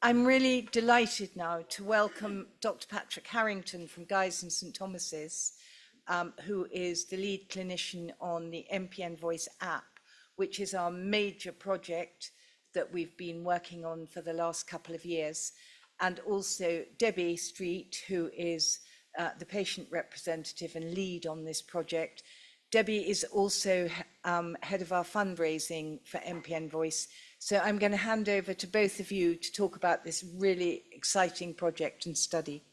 I'm really delighted now to welcome Dr. Patrick Harrington from Guy's and St Thomas's, who is the lead clinician on the MPN Voice app, which is our major project that we've been working on for the last couple of years, and also Debbie Street, who is the patient representative and lead on this project. Debbie is also head of our fundraising for MPN Voice. So I'm going to hand over to both of you to talk about this really exciting project and study.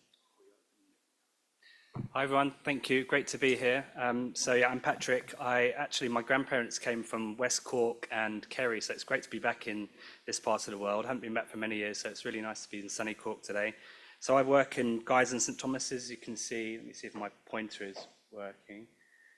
Hi everyone, thank you. Great to be here. Yeah, I'm Patrick. My grandparents came from West Cork and Kerry, so it's great to be back in this part of the world. I haven't been back for many years, so it's really nice to be in sunny Cork today. So I work in Guy's and St Thomas's. You can see, let me see if my pointer is working.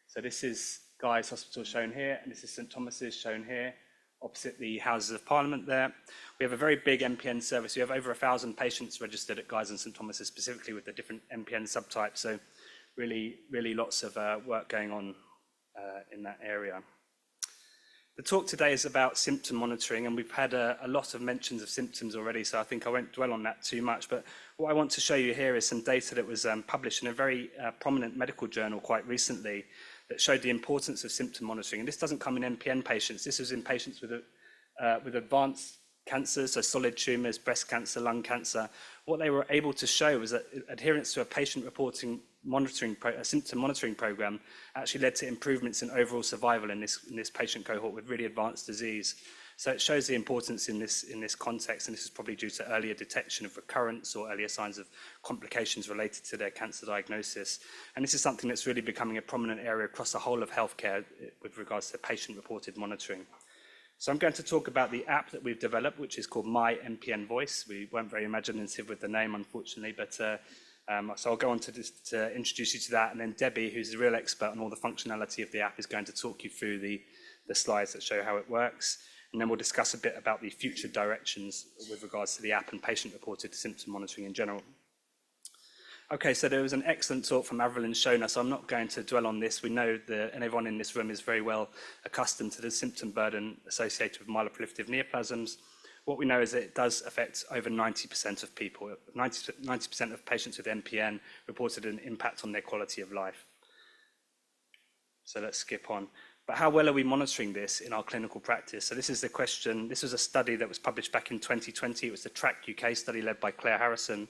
So this is Guy's Hospital shown here, and this is St Thomas's shown here, opposite the Houses of Parliament there. We have a very big MPN service. We have over 1,000 patients registered at Guy's and St Thomas's, specifically with the different MPN subtypes. So really lots of work going on in that area. The talk today is about symptom monitoring, and we've had a lot of mentions of symptoms already, so I think I won't dwell on that too much. But what I want to show you here is some data that was published in a very prominent medical journal quite recently that showed the importance of symptom monitoring. And this doesn't come in MPN patients. This was in patients with advanced cancers, so solid tumours, breast cancer, lung cancer. What they were able to show was that adherence to a patient-reporting symptom monitoring program actually led to improvements in overall survival in this patient cohort with really advanced disease. So it shows the importance in this context, and this is probably due to earlier detection of recurrence or earlier signs of complications related to their cancer diagnosis. And this is something that's really becoming a prominent area across the whole of healthcare with regards to patient-reported monitoring. So I'm going to talk about the app that we've developed, which is called My MPN Voice. We weren't very imaginative with the name, unfortunately, but so I'll go on to introduce you to that, and then Debbie, who's a real expert on all the functionality of the app, is going to talk you through the slides that show how it works. And then we'll discuss a bit about the future directions with regards to the app and patient-reported symptom monitoring in general. Okay, so there was an excellent talk from Avril and Shona, so I'm not going to dwell on this. We know that everyone in this room is very well accustomed to the symptom burden associated with myeloproliferative neoplasms. What we know is that it does affect over 90% of people. 90% of patients with MPN reported an impact on their quality of life. So let's skip on. But how well are we monitoring this in our clinical practice? So this is the question. This was a study that was published back in 2020. It was the TRACK UK study led by Claire Harrison.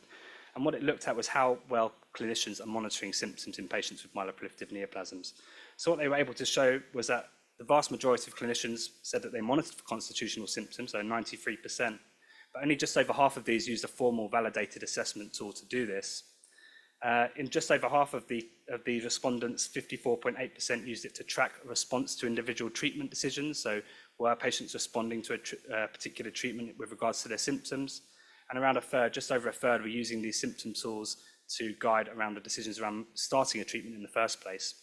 And what it looked at was how well clinicians are monitoring symptoms in patients with myeloproliferative neoplasms. So what they were able to show was that the vast majority of clinicians said that they monitored for constitutional symptoms, so 93%, but only just over half of these used a formal validated assessment tool to do this. In just over half of the respondents, 54.8% used it to track a response to individual treatment decisions, so were patients responding to a particular treatment with regards to their symptoms. And around a third, just over a third, were using these symptom tools to guide around the decisions around starting a treatment in the first place.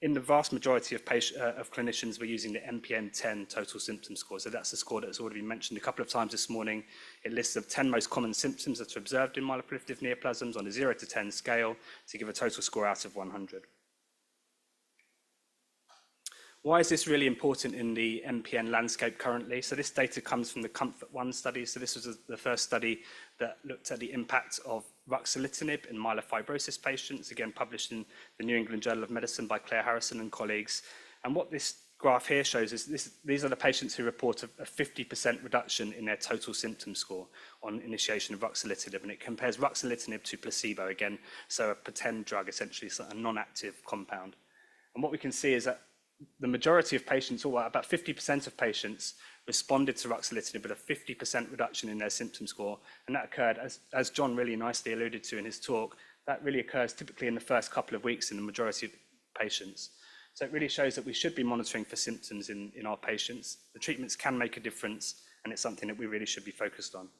In the vast majority of clinicians, we're using the MPN 10 total symptom score. So that's the score that's already been mentioned a couple of times this morning. It lists the 10 most common symptoms that are observed in myeloproliferative neoplasms on a 0 to 10 scale to give a total score out of 100. Why is this really important in the MPN landscape currently? So this data comes from the COMFORT-1 study. So this was the first study that looked at the impact of ruxolitinib in myelofibrosis patients, again published in the New England Journal of Medicine by Claire Harrison and colleagues. And what this graph here shows is these are the patients who report a 50% reduction in their total symptom score on initiation of ruxolitinib, and it compares ruxolitinib to placebo again, so a pretend drug, essentially, so a non-active compound. And what we can see is that the majority of patients, or about 50% of patients, responded to ruxolitinib with a 50% reduction in their symptom score. And that occurred, as John really nicely alluded to in his talk, that really occurs typically in the first couple of weeks in the majority of patients. So it really shows that we should be monitoring for symptoms in our patients. The treatments can make a difference, and it's something that we really should be focused on.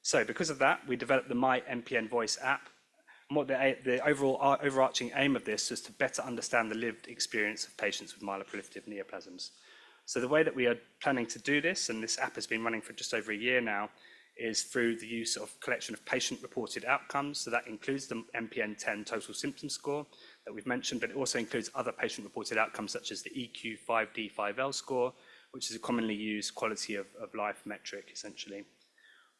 So because of that, we developed the My MPN Voice app. And what the overall overarching aim of this is to better understand the lived experience of patients with myeloproliferative neoplasms. So the way that we are planning to do this, and this app has been running for just over a year now, is through the use of collection of patient-reported outcomes. So that includes the MPN 10 total symptom score that we've mentioned, but it also includes other patient-reported outcomes such as the EQ5D5L score, which is a commonly used quality of life metric, essentially.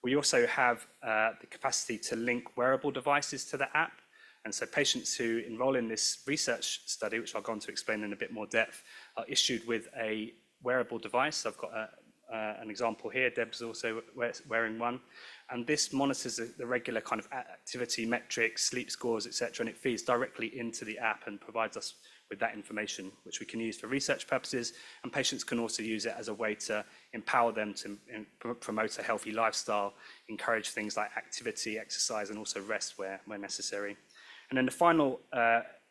We also have the capacity to link wearable devices to the app. And so patients who enroll in this research study, which I'll go on to explain in a bit more depth, are issued with a wearable device. I've got an example here. Deb's also wearing one. And this monitors the regular kind of activity metrics, sleep scores, etc. And it feeds directly into the app and provides us with that information, which we can use for research purposes. And patients can also use it as a way to empower them to promote a healthy lifestyle, encourage things like activity, exercise, and also rest where necessary. And then the final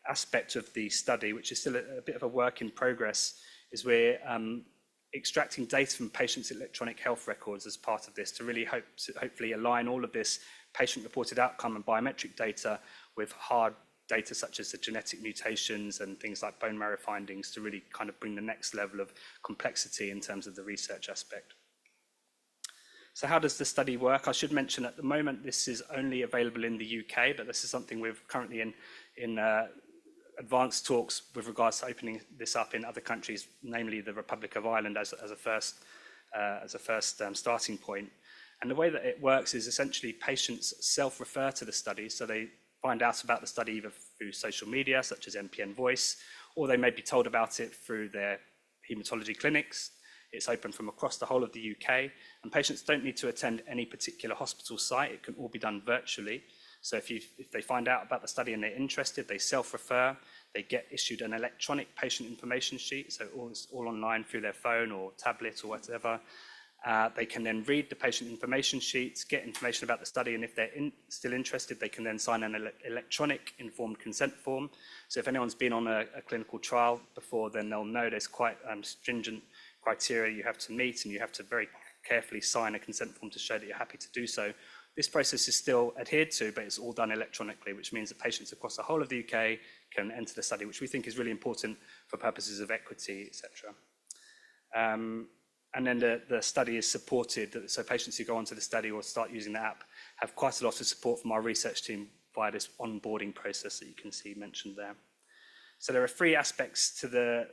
aspect of the study, which is still a bit of a work in progress, is we're extracting data from patients' electronic health records as part of this to really hopefully align all of this patient-reported outcome and biometric data with hard data such as the genetic mutations and things like bone marrow findings to really kind of bring the next level of complexity in terms of the research aspect. So how does the study work? I should mention at the moment this is only available in the UK, but this is something we're currently in advanced talks with regards to opening this up in other countries, namely the Republic of Ireland as a first starting point. And the way that it works is essentially patients self-refer to the study, so they find out about the study either through social media such as MPN Voice, or they may be told about it through their haematology clinics. It's open from across the whole of the UK, and patients don't need to attend any particular hospital site. It can all be done virtually. So if they find out about the study and they're interested, they self-refer, they get issued an electronic patient information sheet, so all online through their phone or tablet or whatever. They can then read the patient information sheets, get information about the study, and if they're still interested, they can then sign an electronic informed consent form. So if anyone's been on a clinical trial before, then they'll know there's quite stringent criteria you have to meet, and you have to very carefully sign a consent form to show that you're happy to do so. This process is still adhered to, but it's all done electronically, which means that patients across the whole of the UK can enter the study, which we think is really important for purposes of equity, etc. And then the study is supported, so patients who go onto the study or start using the app have quite a lot of support from our research team via this onboarding process that you can see mentioned there. So there are three aspects to the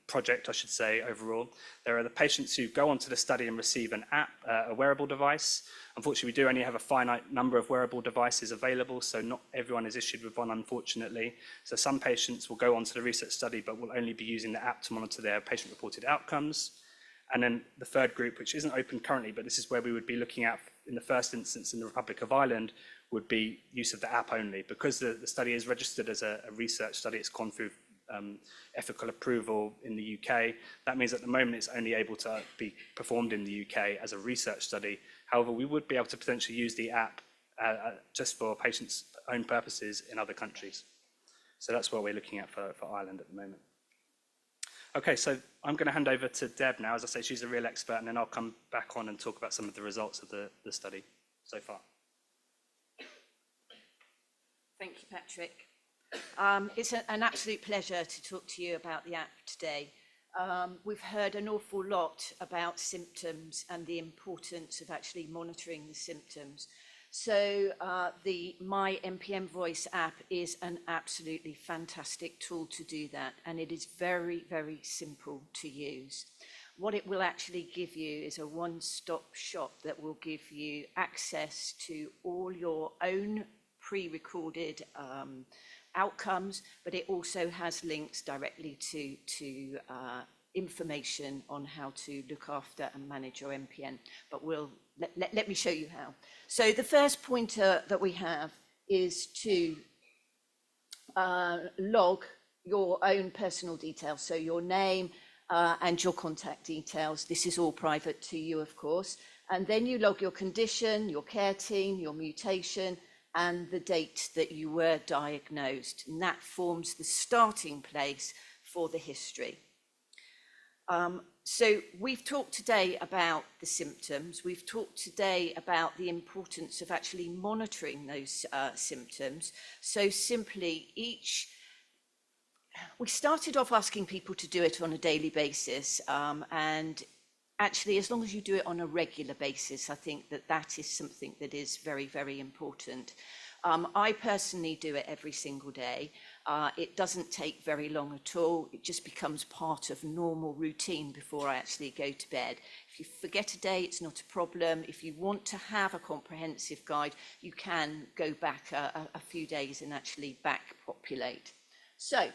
project, I should say, overall. There are the patients who go onto the study and receive an app, a wearable device. Unfortunately, we do only have a finite number of wearable devices available, so not everyone is issued with one, unfortunately. So some patients will go onto the research study, but will only be using the app to monitor their patient-reported outcomes. And then the third group, which isn't open currently, but this is where we would be looking at in the first instance in the Republic of Ireland, would be use of the app only. Because the study is registered as a research study, it's gone through ethical approval in the UK. That means at the moment it's only able to be performed in the UK as a research study. However, we would be able to potentially use the app just for patients' own purposes in other countries. So that's what we're looking at for Ireland at the moment. Okay, so I'm going to hand over to Deb now. As I say, she's a real expert, and then I'll come back on and talk about some of the results of the study so far. Thank you, Patrick. It's an absolute pleasure to talk to you about the app today. We've heard an awful lot about symptoms and the importance of actually monitoring the symptoms. So the My MPN Voice app is an absolutely fantastic tool to do that, and it is very, very simple to use. What it will actually give you is a one-stop shop that will give you access to all your own pre-recorded outcomes, but it also has links directly to information on how to look after and manage your MPN. But let me show you how. So the first pointer that we have is to log your own personal details, so your name and your contact details. This is all private to you, of course. And then you log your condition, your care team, your mutation, and the date that you were diagnosed. And that forms the starting place for the history. So we've talked today about the symptoms. We've talked today about the importance of actually monitoring those symptoms. So simply we started off asking people to do it on a daily basis. And actually, as long as you do it on a regular basis, I think that is something that is very, very important. I personally do it every single day. It doesn't take very long at all. It just becomes part of normal routine before I actually go to bed. If you forget a day, it's not a problem. If you want to have a comprehensive guide, you can go back a few days and actually back populate. So,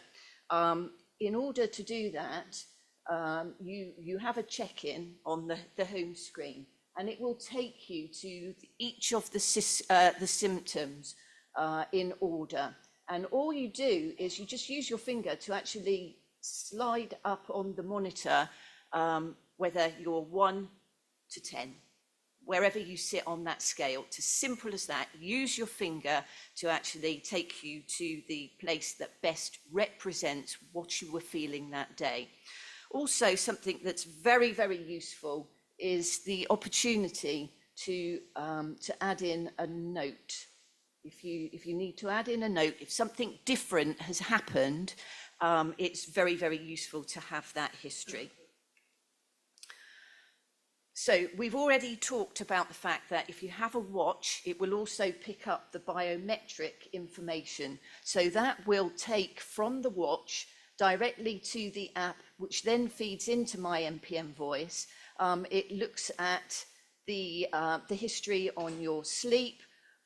in order to do that, you have a check-in on the home screen, and it will take you to each of the symptoms in order. And all you do is you just use your finger to actually slide up on the monitor, whether you're 1 to 10, wherever you sit on that scale. It's as simple as that. Use your finger to actually take you to the place that best represents what you were feeling that day. Also, something that's very, very useful is the opportunity to add in a note. If you need to add in a note, if something different has happened, it's very, very useful to have that history. So we've already talked about the fact that if you have a watch, it will also pick up the biometric information. So that will take from the watch directly to the app, which then feeds into my MPN Voice. It looks at the history on your sleep,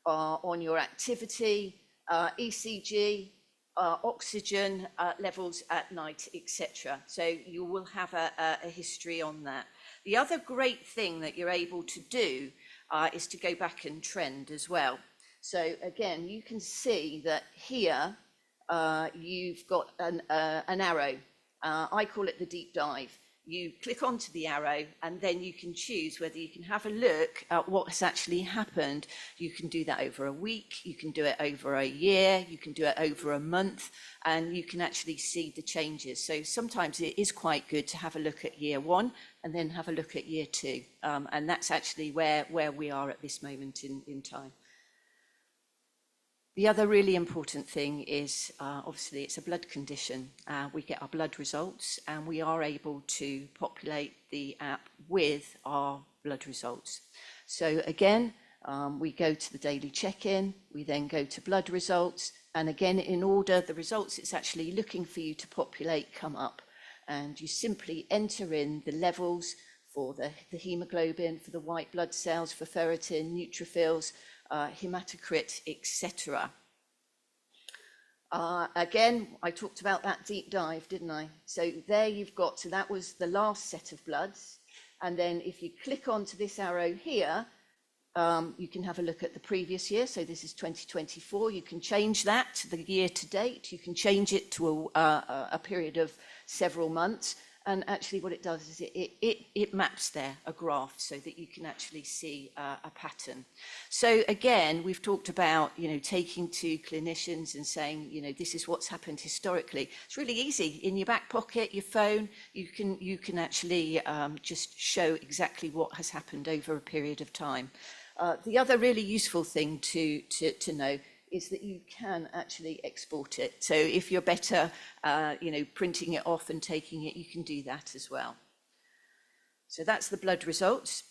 on your activity, ECG, oxygen levels at night, etc. So you will have a history on that. The other great thing that you're able to do is to go back and trend as well. So again, you can see that here you've got an arrow. I call it the deep dive. You click onto the arrow and then you can choose whether you can have a look at what has actually happened. You can do that over a week, you can do it over a year, you can do it over a month, and you can actually see the changes. So sometimes it is quite good to have a look at year 1 and then have a look at year 2. And that's actually where we are at this moment in time. The other really important thing is, obviously, it's a blood condition. We get our blood results and we are able to populate the app with our blood results. So again, we go to the daily check-in, we then go to blood results, and again, in order, the results it's actually looking for you to populate come up. And you simply enter in the levels for the hemoglobin, for the white blood cells, for ferritin, neutrophils, hematocrit, etc. Again, I talked about that deep dive, didn't I? So there you've got, so that was the last set of bloods. And then if you click onto this arrow here, you can have a look at the previous year. So this is 2024. You can change that to the year to date. You can change it to a period of several months. And actually what it does is it maps there a graph so that you can actually see a pattern. So again, we've talked about, taking to clinicians and saying, this is what's happened historically. It's really easy. In your back pocket, your phone, you can actually just show exactly what has happened over a period of time. The other really useful thing to know is that you can actually export it. So if you're better, printing it off and taking it, you can do that as well. So that's the blood results.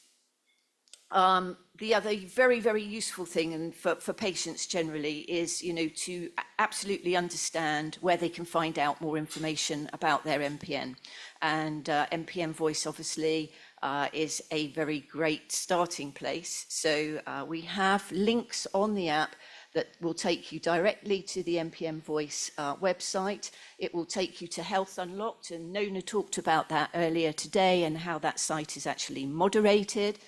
The other very, very useful thing, and for patients generally, is, to absolutely understand where they can find out more information about their MPN. And MPN Voice, obviously, is a very great starting place. So we have links on the app that will take you directly to the MPN Voice website. It will take you to Health Unlocked, and Nona talked about that earlier today and how that site is actually moderated.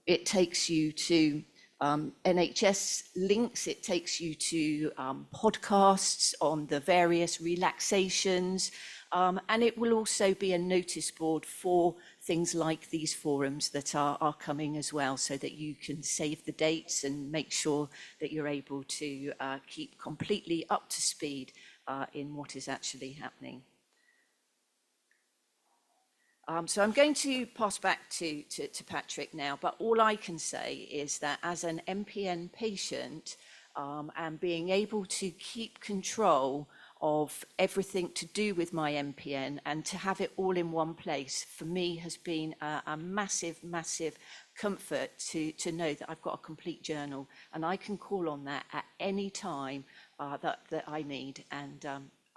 It takes you to NHS links, it takes you to podcasts on the various relaxations, and it will also be a notice board for things like these forums that are coming as well, so that you can save the dates and make sure that you're able to keep completely up to speed in what is actually happening. So I'm going to pass back to Patrick now, but all I can say is that as an MPN patient, and being able to keep control of everything to do with my MPN, and to have it all in one place for me has been a massive, massive comfort to know that I've got a complete journal and I can call on that at any time that I need. And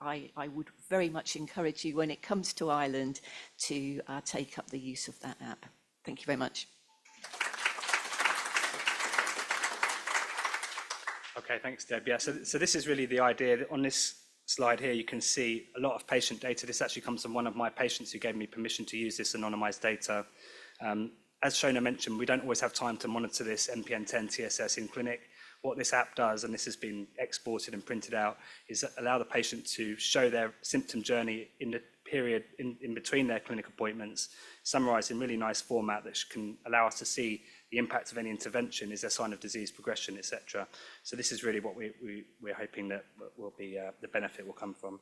I would very much encourage you, when it comes to Ireland, to take up the use of that app. Thank you very much. Okay, thanks, Deb. Yeah, so this is really the idea. That on this slide here, you can see a lot of patient data. This actually comes from one of my patients who gave me permission to use this anonymized data. As Shona mentioned, we don't always have time to monitor this MPN 10 TSS in clinic. What this app does, and this has been exported and printed out, is allow the patient to show their symptom journey in the period in between their clinic appointments, summarised in really nice format that can allow us to see the impact of any intervention. Is there a sign of disease progression, etc. So this is really what we're hoping that will be the benefit will come from.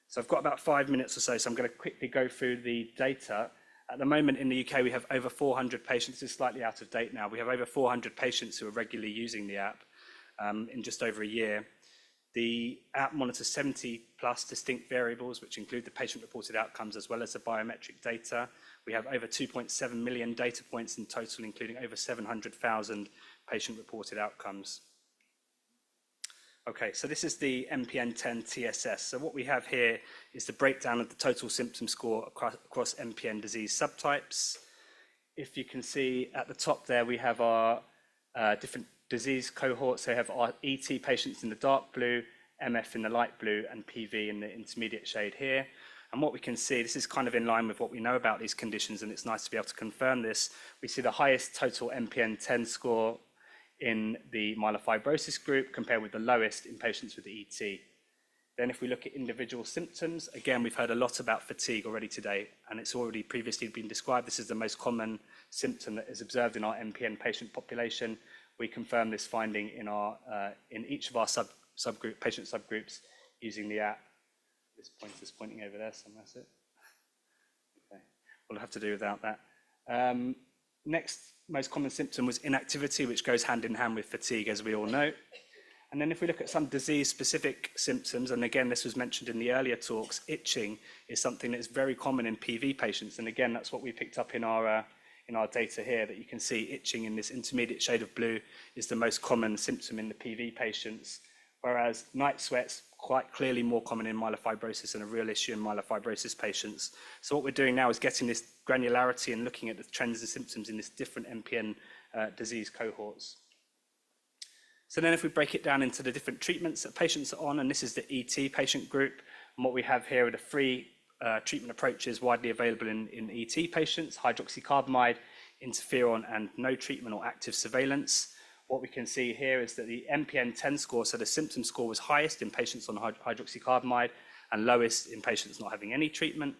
So I've got about 5 minutes or so I'm going to quickly go through the data. At the moment in the UK, we have over 400 patients. This is slightly out of date now. We have over 400 patients who are regularly using the app in just over a year. The app monitors 70 plus distinct variables, which include the patient-reported outcomes as well as the biometric data. We have over 2.7 million data points in total, including over 700,000 patient-reported outcomes. Okay, so this is the MPN 10 TSS. So what we have here is the breakdown of the total symptom score across MPN disease subtypes. If you can see at the top there, we have our different disease cohorts. So we have our ET patients in the dark blue, MF in the light blue, and PV in the intermediate shade here. And what we can see, this is kind of in line with what we know about these conditions, and it's nice to be able to confirm this. We see the highest total MPN 10 score in the myelofibrosis group compared with the lowest in patients with ET. Then if we look at individual symptoms, again, we've heard a lot about fatigue already today, and it's already previously been described. This is the most common symptom that is observed in our MPN patient population. We confirm this finding in each of our patient subgroups using the app. This pointer's pointing over there somewhere, that's it. Okay, we'll have to do without that. Next most common symptom was inactivity, which goes hand in hand with fatigue, as we all know. And then if we look at some disease-specific symptoms, and again, this was mentioned in the earlier talks, itching is something that is very common in PV patients. And again, that's what we picked up in our data here, that you can see itching in this intermediate shade of blue is the most common symptom in the PV patients, whereas night sweats quite clearly more common in myelofibrosis and a real issue in myelofibrosis patients. So what we're doing now is getting this granularity and looking at the trends and symptoms in this different MPN disease cohorts. So then if we break it down into the different treatments that patients are on, and this is the ET patient group, and what we have here are the three treatment approaches widely available in ET patients: hydroxycarbamide, interferon, and no treatment or active surveillance. What we can see here is that the MPN 10 score, so the symptom score, was highest in patients on hydroxycarbamide and lowest in patients not having any treatment.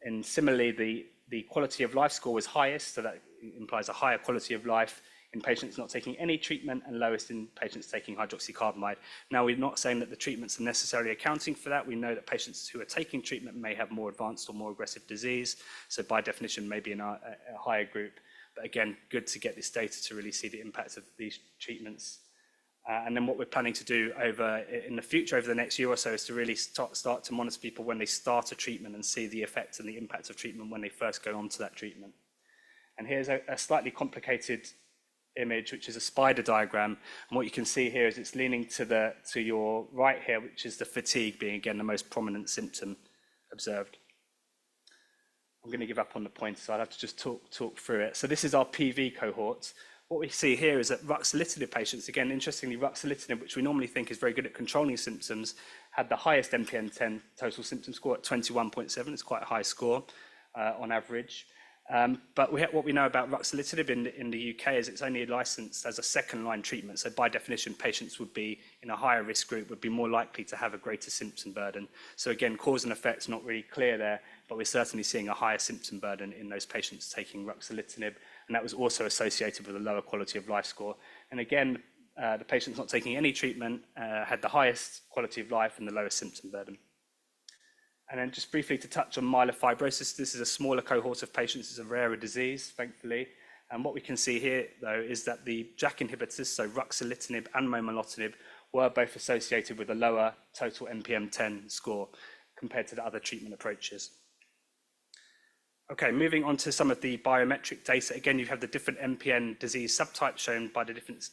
And similarly, the quality of life score was highest, so that implies a higher quality of life in patients not taking any treatment, and lowest in patients taking hydroxycarbamide. Now, we're not saying that the treatments are necessarily accounting for that. We know that patients who are taking treatment may have more advanced or more aggressive disease, so by definition may be in a higher group. But again, good to get this data to really see the impact of these treatments. And then what we're planning to do in the future, over the next year or so, is to really start to monitor people when they start a treatment and see the effects and the impact of treatment when they first go on to that treatment. And here's a slightly complicated image, which is a spider diagram. And what you can see here is it's leaning to your right here, which is the fatigue being, again, the most prominent symptom observed. I'm going to give up on the pointer, so I'll have to just talk through it. So this is our PV cohort. What we see here is that ruxolitinib patients, again, interestingly, ruxolitinib, which we normally think is very good at controlling symptoms, had the highest MPN 10 total symptom score at 21.7. It's quite a high score on average. But what we know about ruxolitinib in the UK is it's only licensed as a second-line treatment. So by definition, patients would be in a higher risk group, would be more likely to have a greater symptom burden. So again, cause and effect's not really clear there, but we're certainly seeing a higher symptom burden in those patients taking ruxolitinib. And that was also associated with a lower quality of life score. And again, the patients not taking any treatment had the highest quality of life and the lowest symptom burden. And then just briefly to touch on myelofibrosis, this is a smaller cohort of patients. It's a rarer disease, thankfully. And what we can see here, though, is that the JAK inhibitors, so ruxolitinib and momelotinib, were both associated with a lower total MPM-10 score compared to the other treatment approaches. Okay, moving on to some of the biometric data. Again, you have the different MPN disease subtypes shown by the different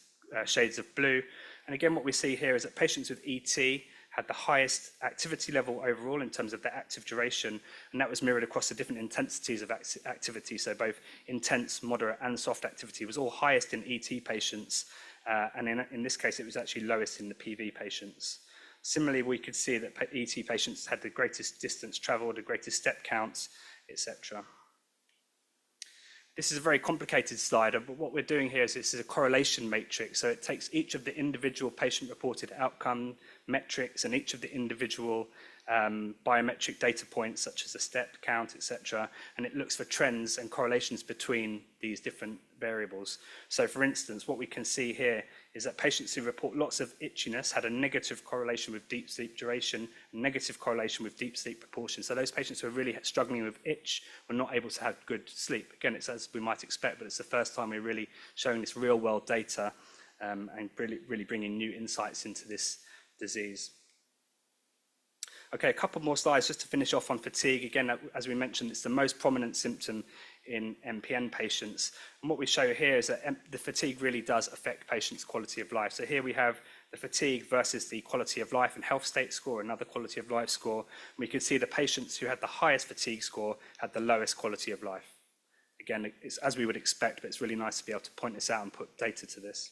shades of blue. And again, what we see here is that patients with ET had the highest activity level overall in terms of their active duration, and that was mirrored across the different intensities of activity. So both intense, moderate, and soft activity was all highest in ET patients, and in this case, it was actually lowest in the PV patients. Similarly, we could see that ET patients had the greatest distance traveled, the greatest step counts, etc. This is a very complicated slide, but what we're doing here is this is a correlation matrix. So it takes each of the individual patient-reported outcome metrics and each of the individual biometric data points, such as the step count, etc., and it looks for trends and correlations between these different variables. So, for instance, what we can see here is that patients who report lots of itchiness had a negative correlation with deep sleep duration, a negative correlation with deep sleep proportion. So those patients who are really struggling with itch were not able to have good sleep. Again, it's as we might expect, but it's the first time we're really showing this real-world data and really bringing new insights into this disease. Okay, a couple more slides just to finish off on fatigue. Again, as we mentioned, it's the most prominent symptom in MPN patients. And what we show here is that the fatigue really does affect patients' quality of life. So here we have the fatigue versus the quality of life and health state score, another quality of life score. We can see the patients who had the highest fatigue score had the lowest quality of life. Again, it's as we would expect, but it's really nice to be able to point this out and put data to this.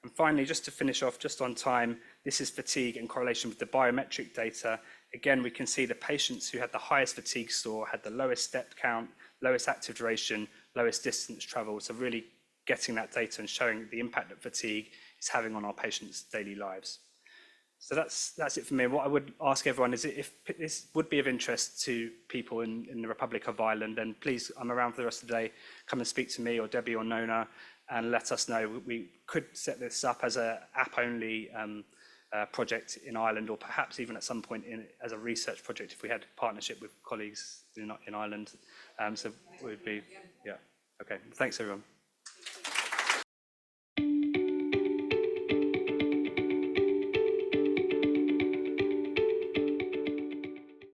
And finally, just to finish off just on time, this is fatigue in correlation with the biometric data. Again, we can see the patients who had the highest fatigue score had the lowest step count, lowest active duration, lowest distance traveled. So really getting that data and showing the impact that fatigue is having on our patients' daily lives. So that's it for me. What I would ask everyone is if this would be of interest to people in the Republic of Ireland, then please, I'm around for the rest of the day. Come and speak to me or Debbie or Nona and let us know. We could set this up as an app-only project in Ireland, or perhaps even at some point as a research project if we had partnership with colleagues in Ireland. So it would be, yeah. Okay, thanks everyone.